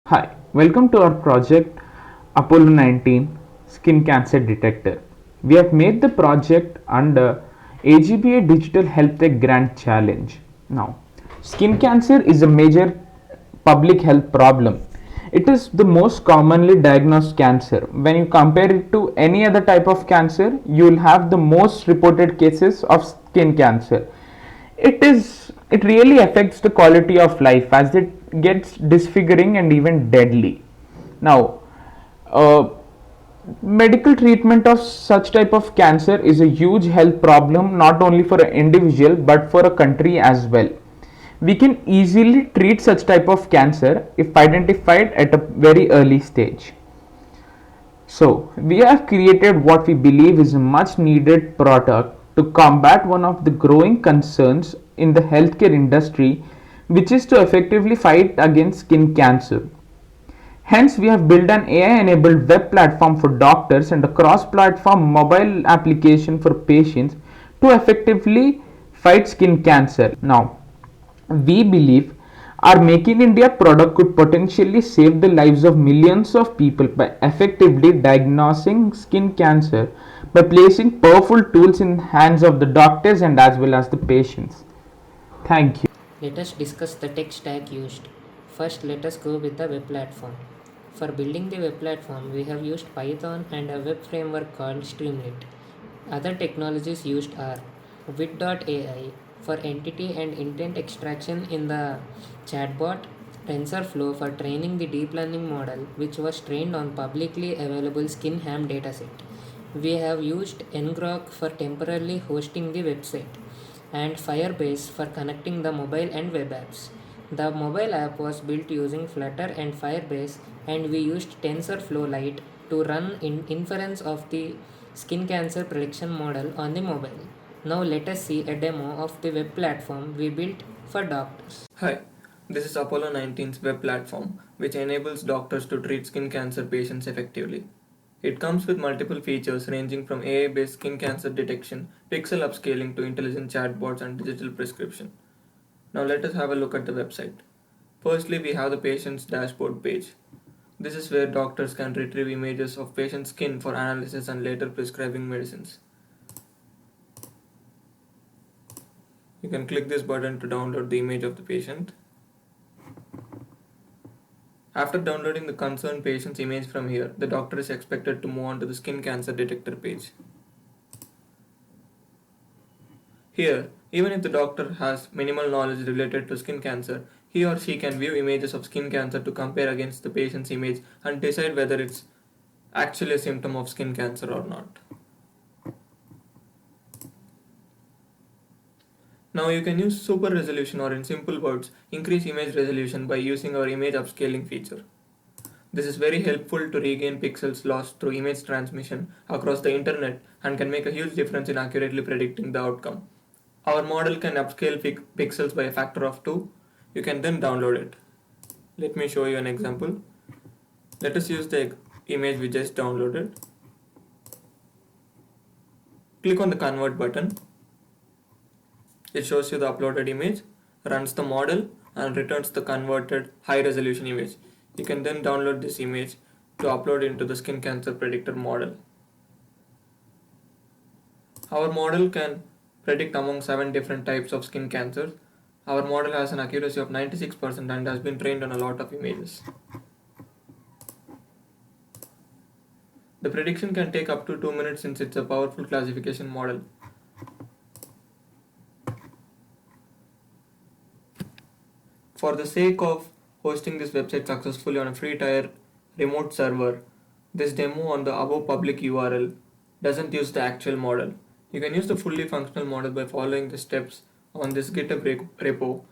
Hi, welcome to our project Apollo 19 Skin Cancer Detector. We have made the project under AGBA Digital Health Tech Grant Challenge. Now, skin cancer is a major public health problem. It is the most commonly diagnosed cancer. When you compare it to any other type of cancer, you will have the most reported cases of skin cancer. It really affects the quality of life as it gets disfiguring and even deadly. Now, uh, medical treatment of such type of cancer is a huge health problem, not only for an individual but for a country as well. We can easily treat such type of cancer if identified at a very early stage. So, we have created what we believe is a much needed product to combat one of the growing concerns in the healthcare industry, which is to effectively fight against skin cancer. Hence, we have built an AI enabled web platform for doctors and a cross platform mobile application for patients to effectively fight skin cancer. Now, we believe our Make in India product could potentially save the lives of millions of people by effectively diagnosing skin cancer by placing powerful tools in hands of the doctors and as well as the patients. Thank you. Let us discuss the tech stack used. First, let us go with the web platform. For building the web platform, we have used Python and a web framework called Streamlit. Other technologies used are Wit.ai for entity and intent extraction in the chatbot, TensorFlow for training the deep learning model, which was trained on publicly available SkinHam dataset. We have used ngrok for temporarily hosting the website and Firebase for connecting the mobile and web apps. The mobile app was built using Flutter and Firebase, and we used TensorFlow Lite to run inference of the skin cancer prediction model on the mobile. Now let us see a demo of the web platform we built for doctors. Hi, this is Apollo 19's web platform, which enables doctors to treat skin cancer patients effectively. It comes with multiple features ranging from AI based skin cancer detection, pixel upscaling to intelligent chatbots and digital prescription. Now, let us have a look at the website. Firstly, we have the patient's dashboard page. This is where doctors can retrieve images of patient's skin for analysis and later prescribing medicines. You can click this button to download the image of the patient. After downloading the concerned patient's image from here, the doctor is expected to move on to the skin cancer detector page. Here, even if the doctor has minimal knowledge related to skin cancer, he or she can view images of skin cancer to compare against the patient's image and decide whether it's actually a symptom of skin cancer or not. Now you can use super resolution, or in simple words, increase image resolution by using our image upscaling feature. This is very helpful to regain pixels lost through image transmission across the internet and can make a huge difference in accurately predicting the outcome. Our model can upscale pixels by a factor of 2. You can then download it. Let me show you an example. Let us use the image we just downloaded. Click on the convert button. It shows you the uploaded image, runs the model, and returns the converted high resolution image. You can then download this image to upload into the skin cancer predictor model. Our model can predict among 7 different types of skin cancers. Our model has an accuracy of 96% and has been trained on a lot of images. The prediction can take up to 2 minutes since it's a powerful classification model. For the sake of hosting this website successfully on a free tier remote server, this demo on the above public URL doesn't use the actual model. You can use the fully functional model by following the steps on this GitHub repo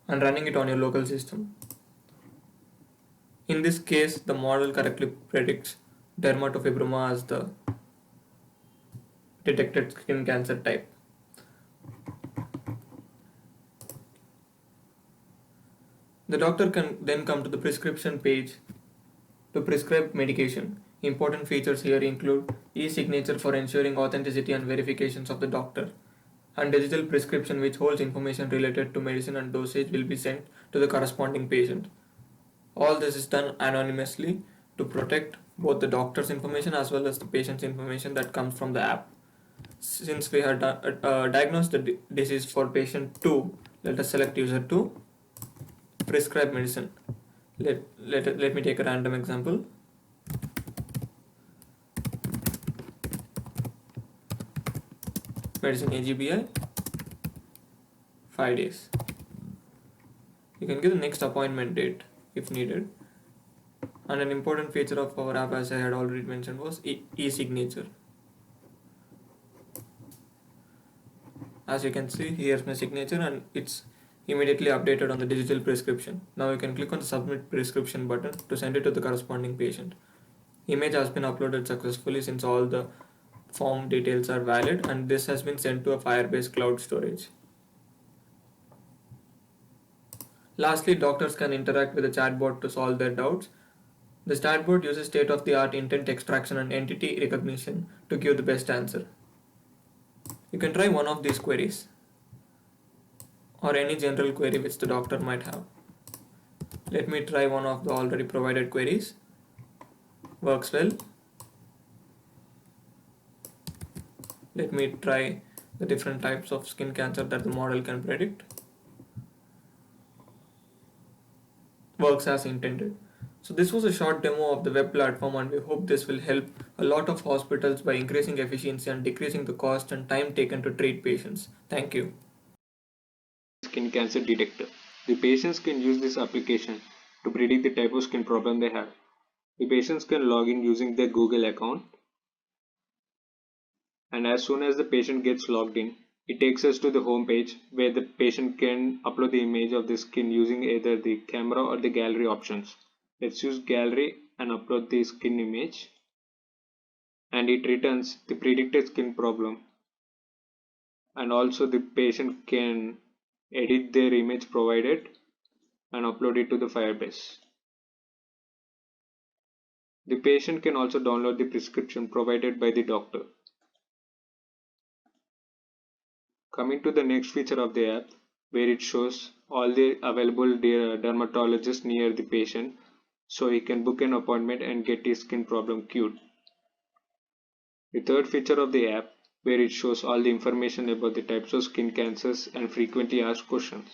and running it on your local system. In this case, the model correctly predicts dermatofibroma as the detected skin cancer type. The doctor can then come to the prescription page to prescribe medication. Important features here include e-signature for ensuring authenticity and verifications of the doctor, and digital prescription which holds information related to medicine and dosage will be sent to the corresponding patient. All this is done anonymously to protect both the doctor's information as well as the patient's information that comes from the app. Since we have diagnosed the disease for patient 2, let us select user 2, prescribe medicine. Let me take a random example. Medicine AGBI, 5 days. You can give the next appointment date if needed. And an important feature of our app, as I had already mentioned, was e-signature. As you can see, here's my signature and it's immediately updated on the digital prescription. Now you can click on the submit prescription button to send it to the corresponding patient. Image has been uploaded successfully since all the form details are valid, and this has been sent to a Firebase cloud storage. Lastly, doctors can interact with the chatbot to solve their doubts. The chatbot uses state-of-the-art intent extraction and entity recognition to give the best answer. You can try one of these queries or any general query which the doctor might have. Let me try one of the already provided queries. Works well. Let me try the different types of skin cancer that the model can predict. Works as intended. So this was a short demo of the web platform, and we hope this will help a lot of hospitals by increasing efficiency and decreasing the cost and time taken to treat patients. Thank you. Skin cancer detector. The patients can use this application to predict the type of skin problem they have. The patients can log in using their Google account, and as soon as the patient gets logged in, it takes us to the home page where the patient can upload the image of the skin using either the camera or the gallery options. Let's use gallery and upload the skin image, and it returns the predicted skin problem, and also the patient can edit their image provided and upload it to the Firebase. The patient can also download the prescription provided by the doctor. Coming to the next feature of the app, where it shows all the available dermatologists near the patient, so he can book an appointment and get his skin problem cured. The third feature of the app, where it shows all the information about the types of skin cancers and frequently asked questions.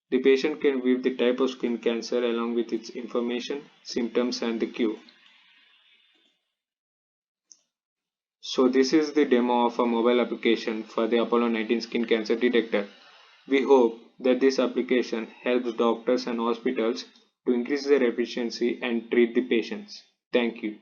The patient can view the type of skin cancer along with its information, symptoms, and the cure. So this is the demo of a mobile application for the Apollo 19 skin cancer detector. We hope that this application helps doctors and hospitals to increase their efficiency and treat the patients. Thank you.